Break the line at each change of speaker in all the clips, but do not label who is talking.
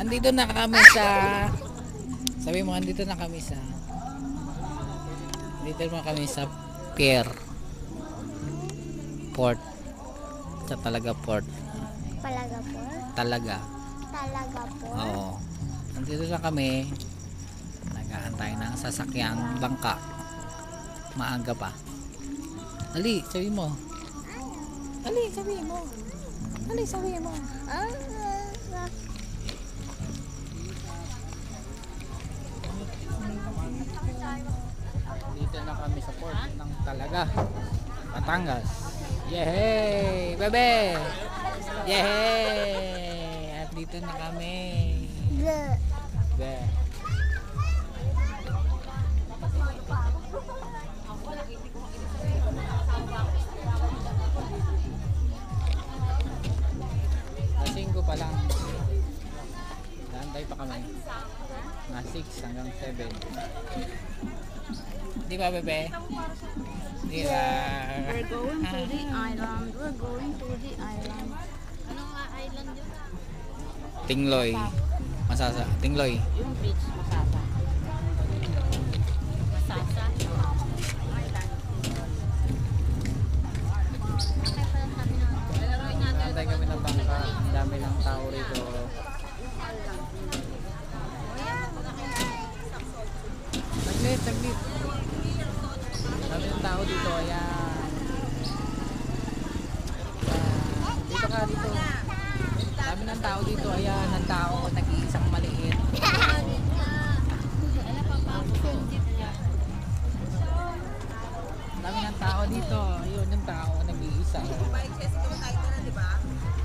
Andito na kami sa sabi mo andito na kami sa pier port sa Talaga Port.
Talaga po?
Talaga.
Talaga po?
Oo. Andito na kami. Nag-aantay ng sasakyang bangka. Maaga pa. Dali, sabi mo. Dali, sabi mo. Dali, sabi mo. Dito na kami sa port ng Talaga, Batangas. Yehey! Bebe! Yehey! At dito na kami. Be. Lasing ko pa lang. Naantay pa kami. Na 6 hanggang 7. Di ba, Bebe? Di ba?
We're going to the island. We're going to the island. Ano nga island yun?
Tingloy. Masasa. Tingloy.
Yung beach, Masasa. Masasa. Island.
Naantay kami ng bangka. Ang dami ng tao rito. Saglit, saglit. Dami ng tao dito. Ayan. Dito ka, dito. Dami ng tao dito. Ayan, ang tao. Nag-iisang maliit. Dami ng tao dito. Ayun, yung tao. Nag-iisa.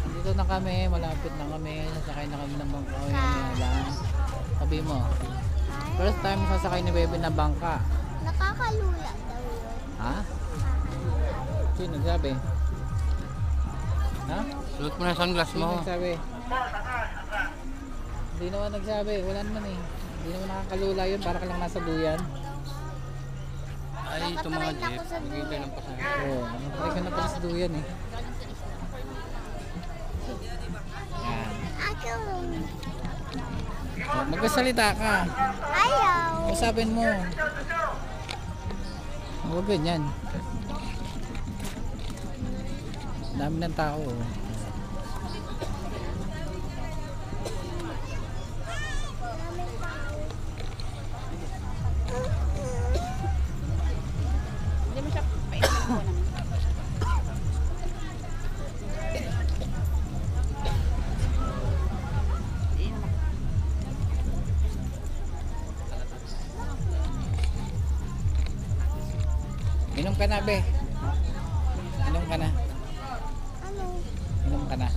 Dito na kami. Malapit na kami. Sasakay na kami ng bangka. Ayan lang. Sabi mo. First time sasakay ni Bebe na bangka.
Nakakalula daw yun.
Ha? Sino nagsabi? Ha?
Suot mo na sunglass
Sino
mo.
nagsabi? Hindi naman nagsabi. Wala naman eh. Hindi naman nakakalula yun. Para ka lang nasa duyan.
Ay, ito mga
Nakatry na
jeep.
ako sa
Naghihintay ng pasahe.
Oo. Nakatry ka na pala sa duyan eh. Yan.
Ako.
Magkasalita ka.
Ayaw.
Usapin mo. Huwag ganyan. Dami ng tao.
Hindi mo siya painitin ko naman.
Inom ka na, be. Inom ka na.
Ano?
Inom ka na.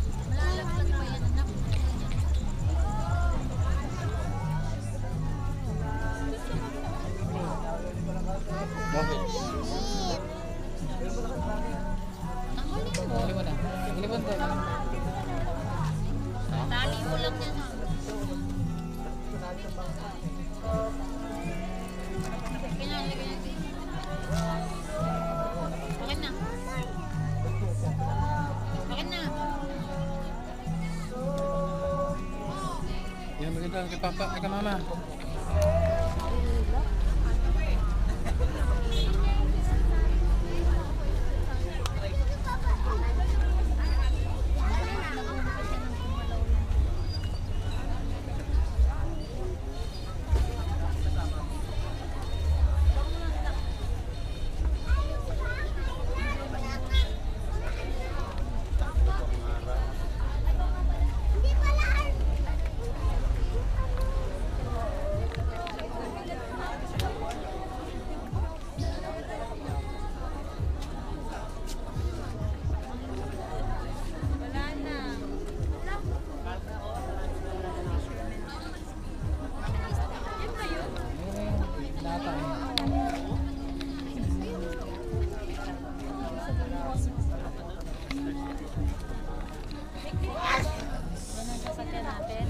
Bakit? Huli mo na. Huli mo to.
Tali mo lang yan. Bakit na? Bakit na?
Yan, maganda kay Papa, kay Mama.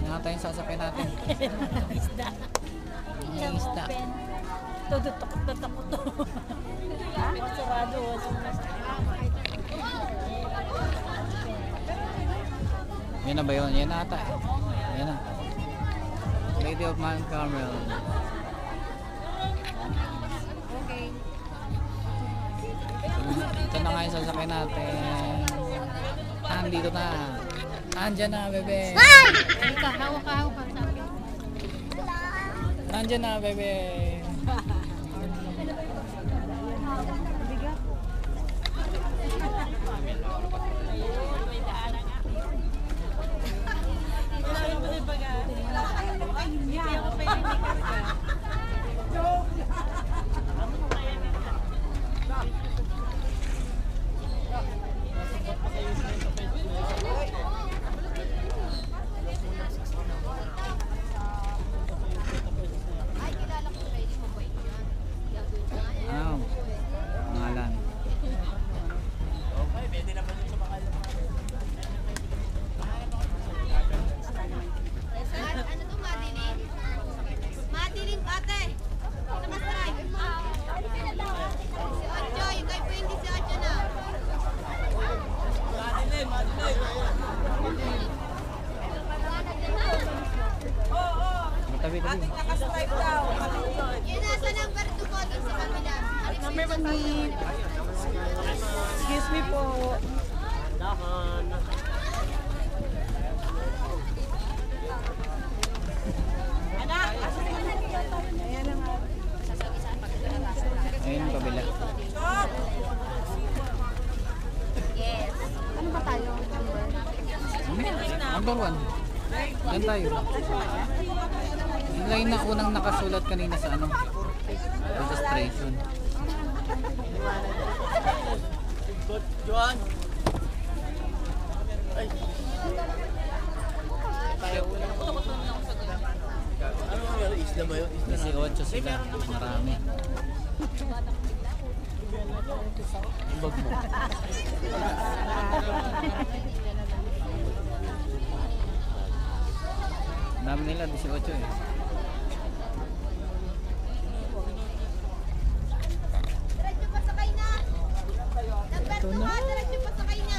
Nakatayin sa sasakyan natin.
Isda.
Ang isda.
Todo takot na takot to. Sarado.
Yan na ba yun? Yan na ata eh. Yan na. Lady of Mount Carmel. Ito na nga yung sasakyan natin. Nandito na. Nandyan na, bebe.
Halika, hawak ka sa akin.
Nandyan na, bebe. Ano? Pangalan.
Ano to, Madeline? Madeline, ate. Nakasay. Si Ocho, yung kay Pwede si Ocho na.
Tabi-tabi.
Yun nasa number 2 po dun sa kabila.
Number 1 Excuse me po.
Ayun yung kabila.
Ano ba tayo?
Number 1. Yan tayo. Yung line na unang nakasulat kanina sa ano? Registration.
Juan! Ano yung isla ba yun?
Kasi 8 sila. Marami.
Ibag mo.
Dami nila, 18 eh.
Diretso pa sakay na. Number 2 ha, diretso pa sakay na.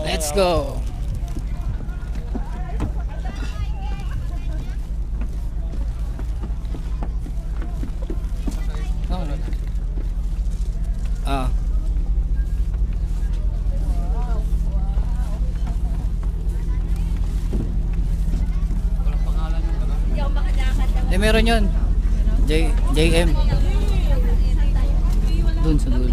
Let's go! Oh, no. Ah.
Walang pangalan yung gano'n.
Eh, meron yun. JM. Dun sa dulo.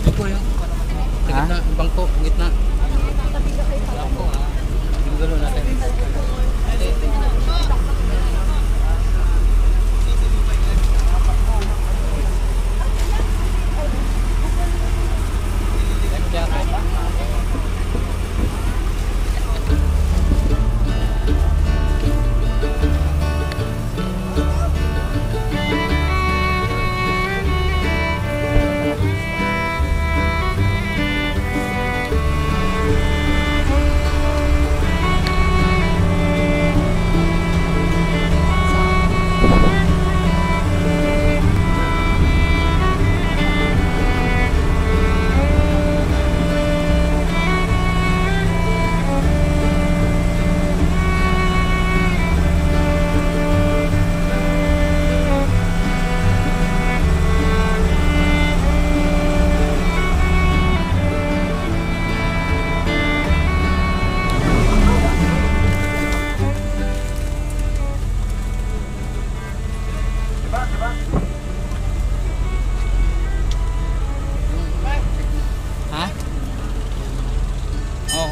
Ito yung gitna, bangko, gitna. Yung gano'n natin.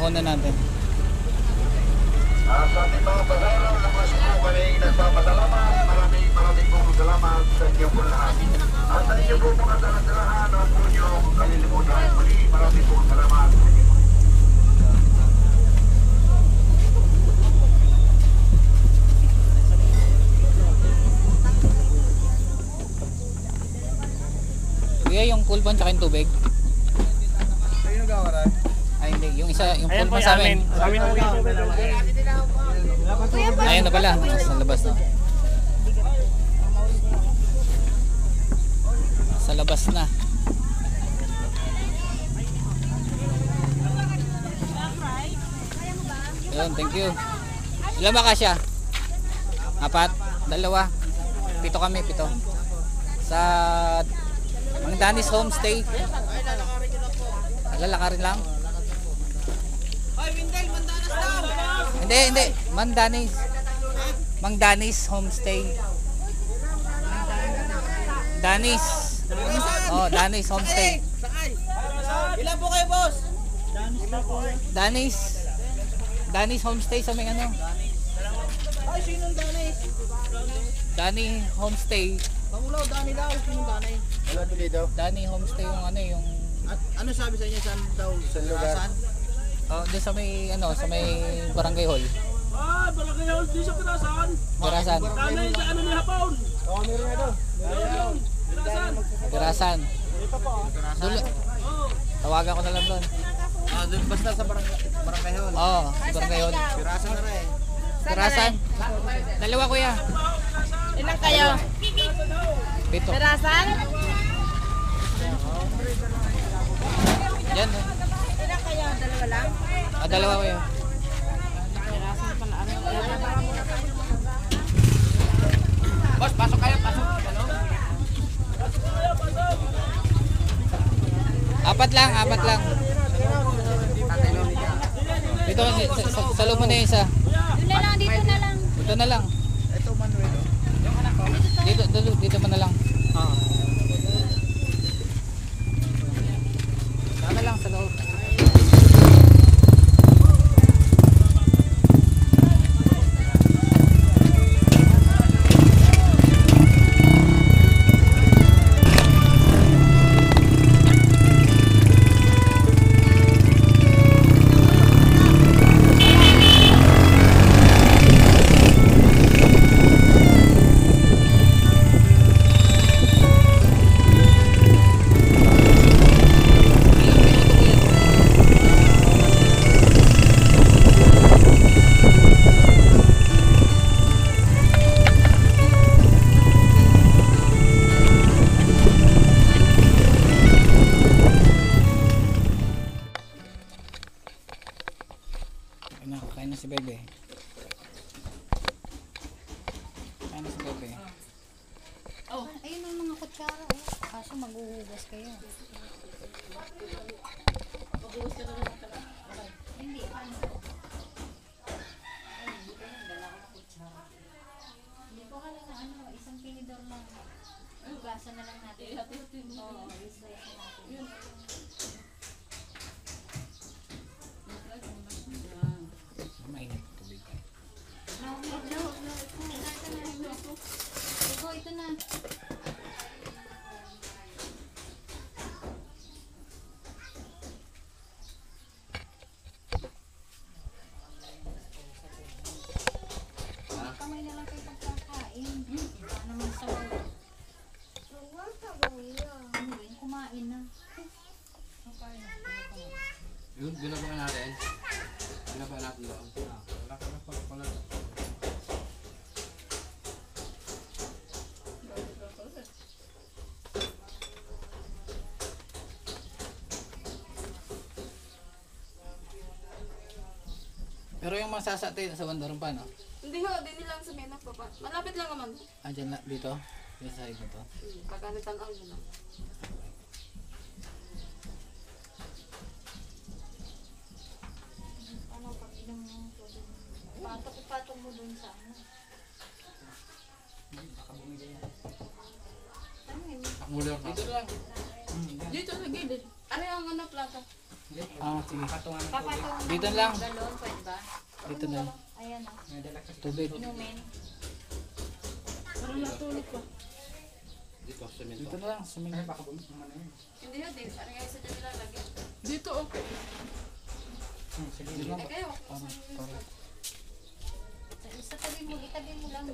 una natin.
Sa ating mga pasahero na mas po kami nagpapasalamat. Maraming pong salamat sa inyo po lahat. At sa inyo po mga daladalahan na po nyo kalilimutan. Muli maraming pong salamat sa inyo.
Kuya, yung pool ba tsaka yung tubig?
Ayun nagawaran.
Ay hindi, yung isa, yung pool ba sa amin? Ayun na pala, sa labas na. Sa labas na. Yun, thank you. Ilan ba kasya? 4? 2? 7 kami, 7. Sa Mang Danis Homestay. Lalakarin lang. Hindi. Mang Danis Homestay. Danis. Oh, Danis Homestay.
Ilan po kayo, boss?
Danis Homestay sa may ano.
Ay, sinong Danis?
Dani Homestay.
Pangulaw, Dani daw. Sinong Dani?
Wala dito.
Dani Homestay yung ano yung
At ano sabi sa inyo? Saan daw? Sa
lugar?
doon sa may ano, sa may Barangay Hall.
Ah, barangay hall di sa Pirasan.
Pirasan.
Tanay sa ano ni Hapon.
Oo, meron nga doon.
Pirasan.
Pirasan. Dul tawagan ko na lang doon.
Doon basta sa barangay hall.
Oh, Barangay Hall.
Pirasan na rin.
Pirasan. 2 kuya.
Ilan kayo?
7.
Perasan?
Yan.
Ilan kayo? 2 lang?
2 kuya.
Perasan pala. Ano?
Boss, pasok kayo, pasok. Ano?
4 lang. Dito sa loob mo na yung isa.
Doon na lang, dito na lang.
Dito na lang.
Ito, Manuel.
Dito pa na lang. Sana lang sa loob. Kain na si Bebe.
Oh, ayun ang mga kutsara. Kaso maghuhugas kayo. Hindi. Hindi ko kala na ano, isang pinidor lang. Hugasan na lang natin. Oo, recycle natin.
Mainit tubig.
Ito na. Kamay na lang kayo pagkakain. Wala naman sa kumain na.
Yun, binabakan natin. Binabakan natin doon. Wala ka na pala.
Pero yung masasate sa bandaron pa, no?
Hindi ho, din lang sa Menak pa. Malapit lang naman.
Andyan na, dito. Dito sa ito to.
Pagkanitan ang yun.
Ano, pag ilang mo patok mo dun sa ano. Ano yun?
Takmuli ako.
Dito lang.
Dito sa gilid. Ano yung ano plata?
Sige.
Papatungan
Dito
ng
lang.
galon, pwede ba?
Dito na.
Ayan o.
Tubig.
Inumin.
Dito, semento.
Dito na lang. Suminga.
Hindi yun, din. Ano nga sa dyan nilalagyan?
Dito oh.
Sige, dito lang.
Eh kayo,
Sa tabi mo, itabi mo lang.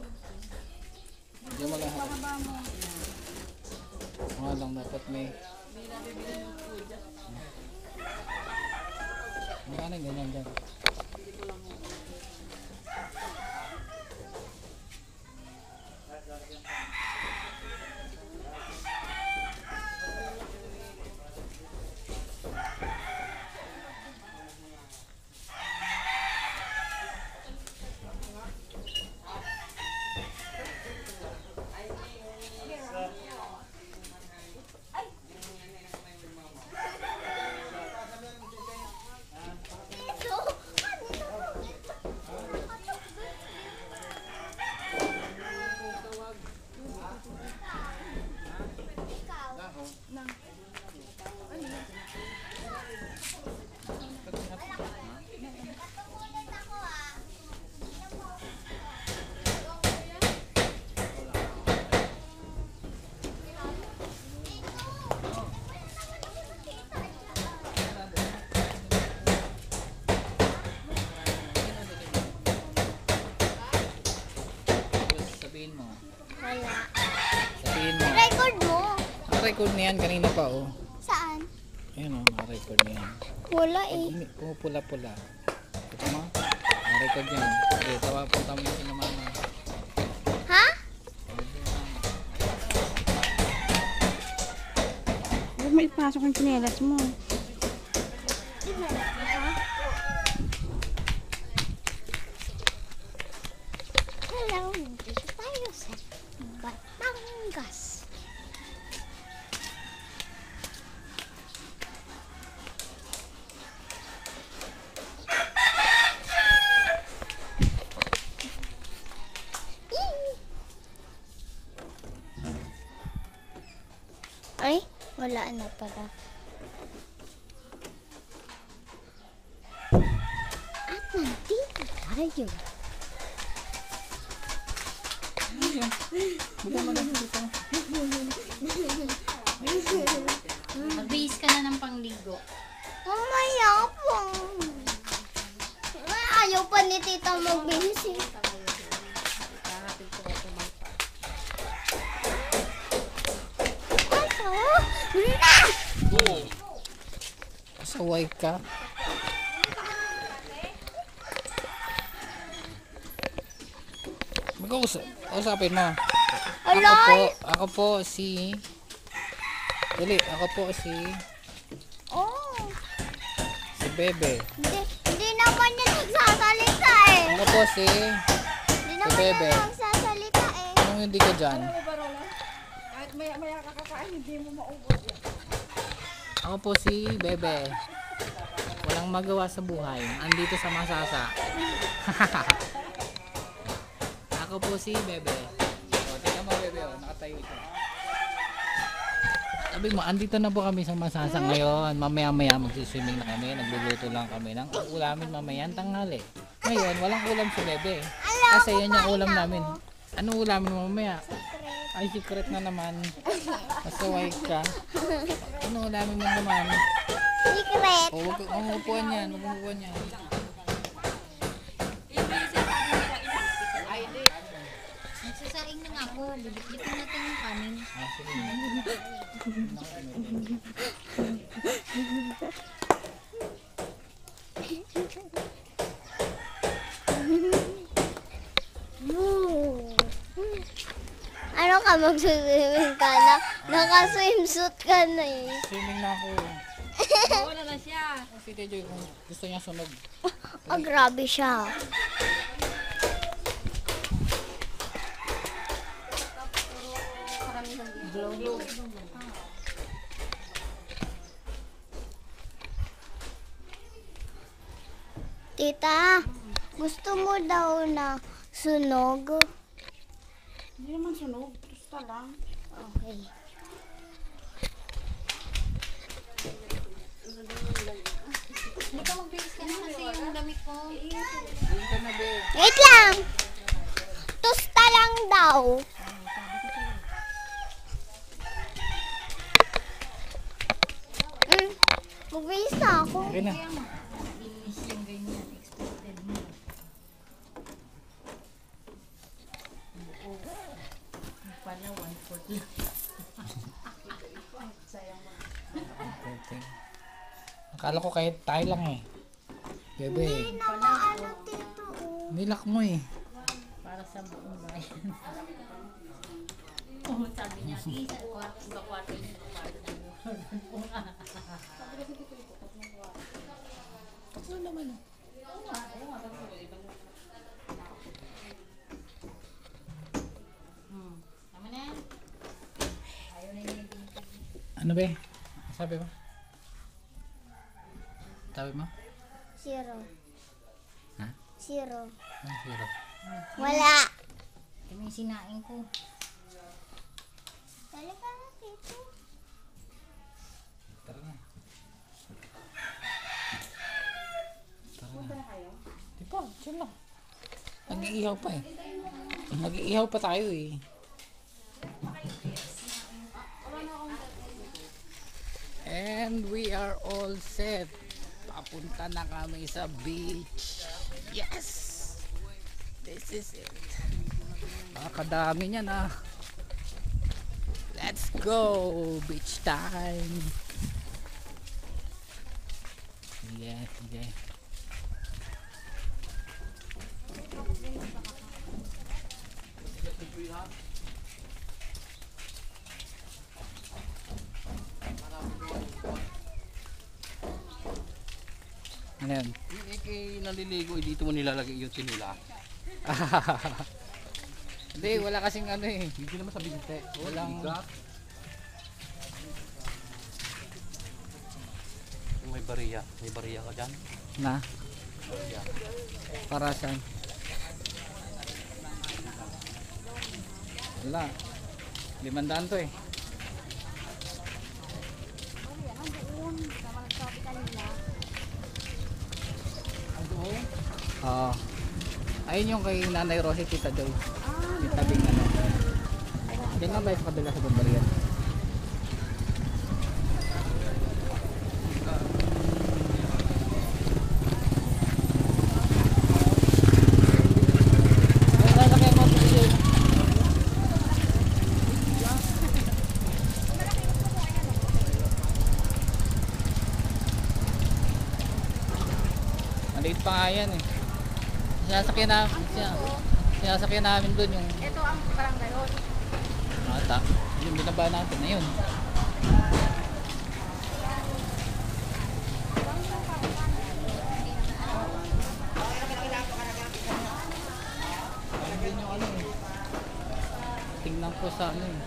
Hindi mo lahat.
Pahaba mo.
Mga lang dapat may... Magkano yung ganyan dyan? Sabihin mo.
Wala.
Sabihin mo.
Record mo.
Naka-record na yan kanina pa oh.
Saan?
Ayun oh, naka-record na yan.
Wala eh.
Pumupula-pula. Ito mo? Naka-record yan. Sige, punta mo si mama.
Ha?
Huwag mo ipasok yung chinelas mo.
Hello, dito tayo sa Batangas. Ay, wala na pala. At nandito tayo.
Magbihis ka na ng pangligo.
Mamaya po. Ay, ayaw pa ni tita magbihis eh.
Pasaway ka. Usapin mo. Ako po si... Dali, ako po si...
Oh,
Si Bebe.
hindi naman niya nagsasalita eh.
Ako po si...
Hindi naman
Bebe.
niya nagsasalita eh.
Anong hindi ka dyan?
Kahit maya kakakain, hindi mo maubos yan.
Ako po si Bebe. Walang magawa sa buhay. Andito sa Masasa. Ako po si Bebe. O, tingnan mo Bebe, o, nakatayo siya. Sabi mo, andito na po kami sa Masasa ngayon. Mamaya-maya magsiswimming na kami. Nagluluto lang kami ng ulamin mamaya tanghali. Ngayon, walang ulam si Bebe. Kasi yan yung ulam namin. Anong ulamin mo mamaya? Ay, secret na naman. Pasaway ka. Anong ulamin mo naman?
Secret.
O, huwag kang upuan yan. Huwag kang upuan yan.
Nagsasaing na nga ako. Bibit-bitin natin yung kanin.
Ah, sige.
Ano ka magsuswimming ka na? Naka-swimsuit ka na eh.
Swimming na ako.
Wala na siya.
Si Tejoy kung gusto niya sunog.
Oh, grabe siya. Tita, gusto mo daw na sunog?
Hindi naman sunog. Gusto lang.
Okay.
dami ko.
Wait lang. Tusta lang daw. Mabilis na ako.
Okay na.
Inis yung ganyan. Expected mo. Buo. Yung pala, 1/4 lang.
Okay. Akala ko kahit tayo lang eh. Bebe,
Ano dito?
nilak mo eh.
Para sa buong bayan. Oo, sabi niya, isa kwarto niya.
Tatlo naman eh.
Tama na yan. Ayaw na yung
Ano be? Sabi mo? Sabi mo?
0.
Ha?
0.
Ang zero.
Wala.
Ito yung sinain ko.
Dali ka na dito.
Tara na. Tara na. Di pa, chill lang. Nag-iihaw pa eh. Nag-iihaw pa tayo eh. And we are all set. Papunta na kami sa beach. Yes! This is it. Nakakadami niya na. Let's go! Beach time! Sige, sige. Ano yan?
Kay naliligo, dito mo nilalagay yung sinila.
Hindi, wala kasing ano eh.
Hindi naman sa binte.
Walang-
May bariya ka dyan.
Na? Para saan? Wala. 500 to eh. Oo. Ayun yung kay Nanay Rosie, Tita Joy. Yung tabing ano. Diyan lang ba sa kabila sa Bambarian? Maliit pa nga yan eh. Sinasakyan namin doon yung
Ito ang barangay hall.
ata. Yung binaba natin na yun. Ayun yung ano eh. Tingnan ko sa ano eh.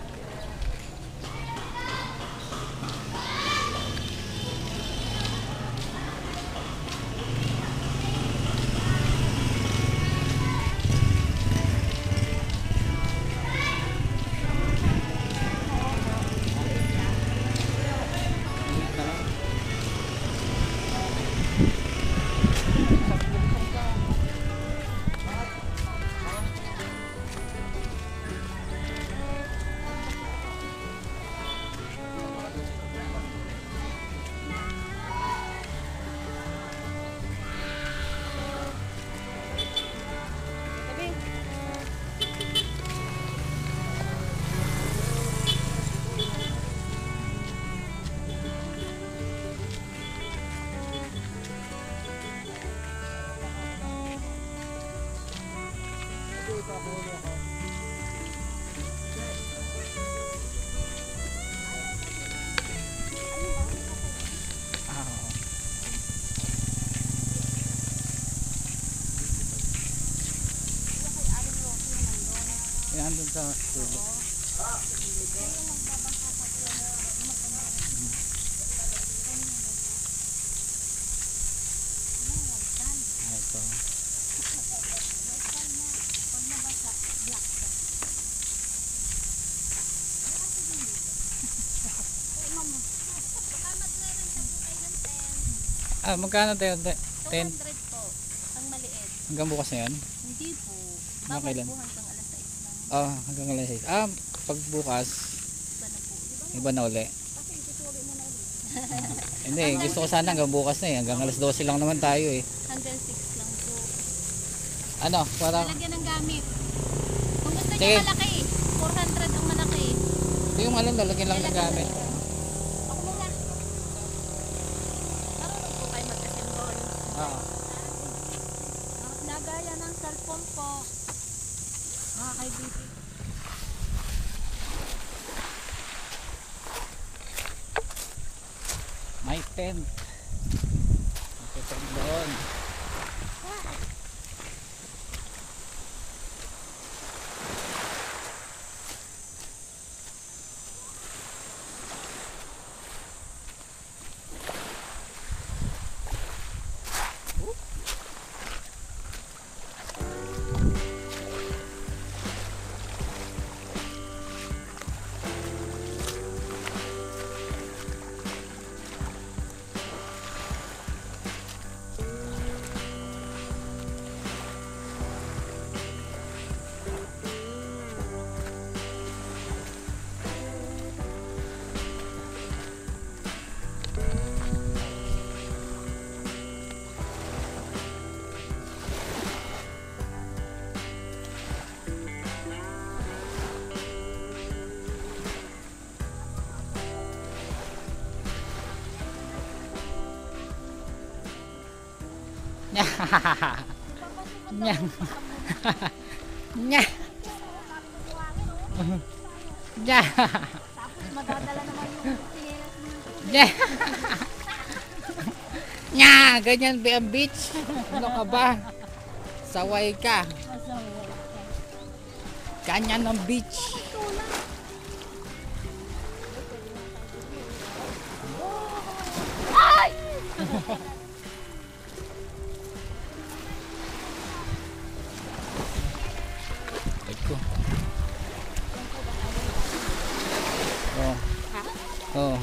Yan doon sa studio. Ito. Magkano tayo? 10?
200 po.
Hanggang bukas na yun?
Hindi po.
Hanggang kailan?
Po hanggang alas 6 lang.
Oh, hanggang alas 6. Pag bukas,
Iba na po.
iba na uli. Hindi, gusto ko sana hanggang bukas na eh. Hanggang alas 12 lang naman tayo eh.
Hanggang 6 lang po.
Ano, para...
Lalagyan ng gamit. Kung gusto
Sige.
niya malaki, 400 ang malaki.
Ito yung alam, lalagyan lang ng gamit.
Ako muna. Marunong po kayo mag-assemble.
Oo.
Nagaya ng cellphone po. Mga kaibigan.
May tent. May tent doon. Nya. Nya. Nya.
Madadala naman yung sinelas mo.
Nya. Nya, ganyan ba ang beach? Ano ka ba? Saway ka. Ganyan ang beach. Ito. Oh. Oh.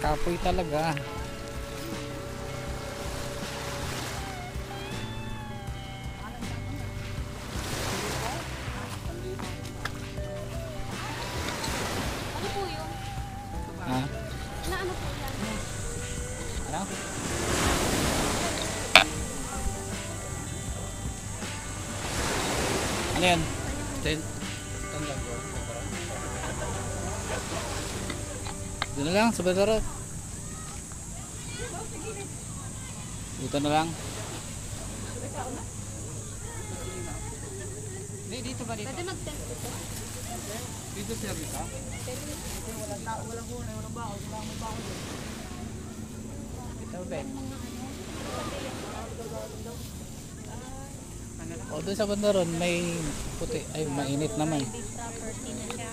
Kapoy talaga.
Ano po yun?
Ha?
Na ano po yan?
Ano? Ano yan?
Tent.
Doon na lang, sa Badarot. Dito na lang.
Dito ba dito?
Pwede mag-test ito.
Dito sir dito?
O doon sa Bandaron may puti, ay mainit naman.
Property na siya.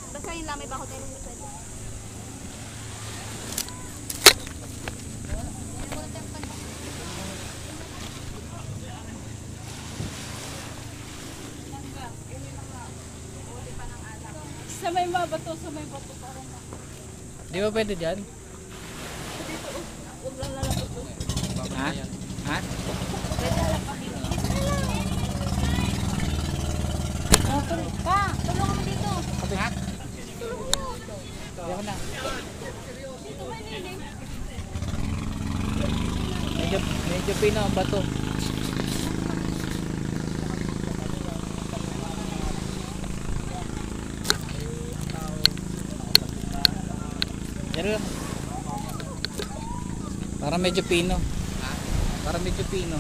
Basta yun lang, may bakot tayo ng pwede.
Sa may mabato, sa may bato parang
Di ba pwede dyan?
huwag lang lalapot doon.
Ha? Ha?
Pa, tulungan mo dito.
Kapit. Ha? Ayoko na. Medyo pino ang bato. Yan lang. Para medyo pino. Para medyo pino.